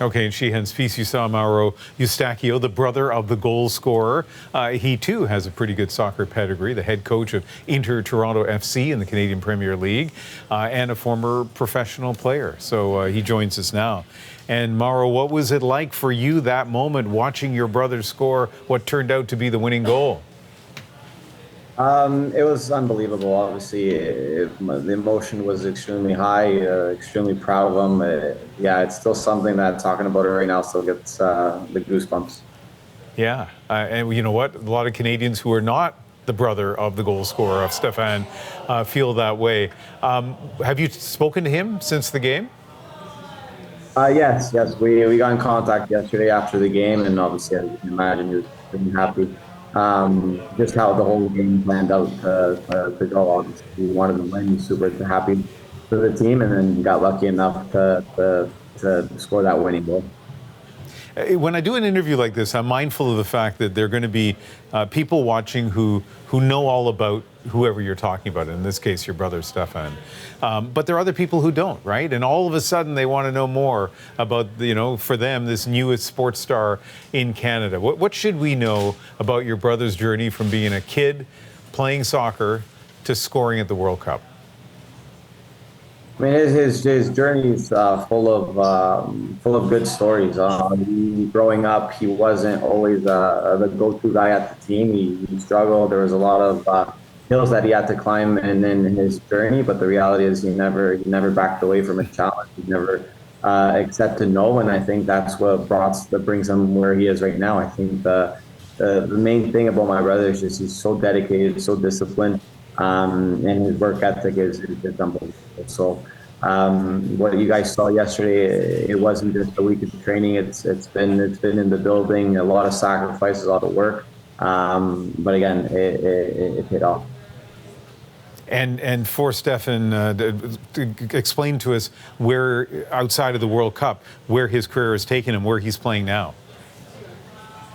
Okay, in Sheehan's piece, you saw Mauro Eustáquio, the brother of the goal scorer. He, too, has a pretty good soccer pedigree, the head coach of Inter Toronto FC in the Canadian Premier League, and a former professional player. So he joins us now. And Mauro, what was it like for you that moment, watching your brother score what turned out to be the winning goal? It was unbelievable. Obviously, the emotion was extremely high, extremely proud of him. Yeah, it's still something that talking about it right now still gets the goosebumps. Yeah, and you know what? A lot of Canadians who are not the brother of the goal scorer, of Stefan, feel that way. Have you spoken to him since the game? Yes. We got in contact yesterday after the game, and obviously, as you can imagine, he was pretty happy. Just how the whole game planned out to go. Obviously, we wanted to win. He's super happy for the team, and then got lucky enough to score that winning goal. When I do an interview like this, I'm mindful of the fact that there are going to be people watching who know all about whoever you're talking about, in this case, your brother, Stefan. But there are other people who don't, right? And all of a sudden, they want to know more about, for them, this newest sports star in Canada. What should we know about your brother's journey from being a kid playing soccer to scoring at the World Cup? I mean, his journey is full of good stories. Growing up, he wasn't always the go-to guy at the team. He struggled. There was a lot of hills that he had to climb in his journey. But the reality is, he never backed away from a challenge. He never accepted no, and I think that's what brings him where he is right now. I think the main thing about my brother is just he's so dedicated, so disciplined. And his work ethic is unbelievable. So what you guys saw yesterday, it wasn't just a week of training. It's been in the building, a lot of sacrifices, a lot of work. But again, it paid off. And for Stefan, explain to us where, outside of the World Cup, where his career has taken him, where he's playing now.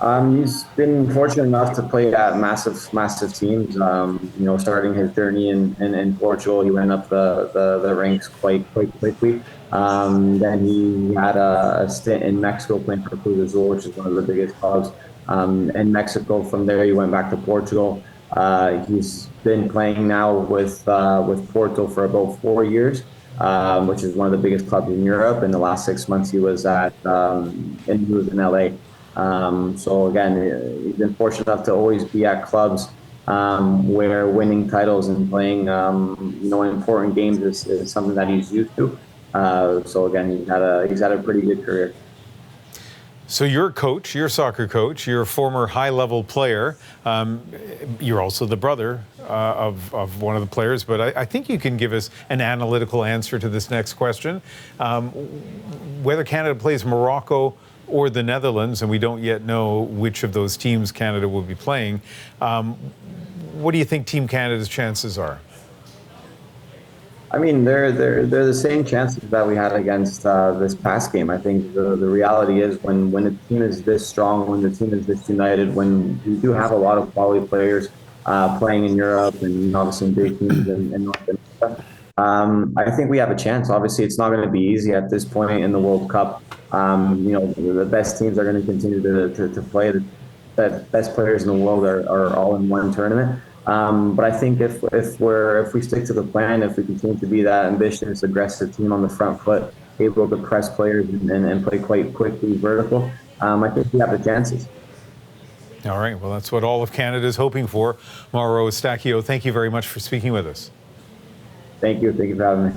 He's been fortunate enough to play at massive teams. Starting his journey in Portugal, he went up the ranks quite quickly. Then he had a stint in Mexico playing for Cruz Azul, which is one of the biggest clubs in Mexico. From there, he went back to Portugal. He's been playing now with Porto for about 4 years, which is one of the biggest clubs in Europe. In the last 6 months, he was in LA. So again, he's been fortunate enough to always be at clubs where winning titles and playing important games is something that he's used to. So again, he's had a pretty good career. So you're a coach, you're a soccer coach, you're a former high-level player. You're also the brother of one of the players, but I think you can give us an analytical answer to this next question. Whether Canada plays Morocco or the Netherlands, and we don't yet know which of those teams Canada will be playing, what do you think Team Canada's chances are? I mean, they're the same chances that we had against this past game. I think the reality is when a team is this strong, when the team is this united, when we do have a lot of quality players playing in Europe and obviously in big teams in North America, I think we have a chance. Obviously, it's not going to be easy at this point in the World Cup. The best teams are going to continue to play. The best players in the world are all in one tournament. But I think if we stick to the plan, if we continue to be that ambitious, aggressive team on the front foot, able to press players and play quite quickly vertical, I think we have the chances. All right. Well, that's what all of Canada is hoping for. Mauro Eustáquio, thank you very much for speaking with us. Thank you. Thank you for having me.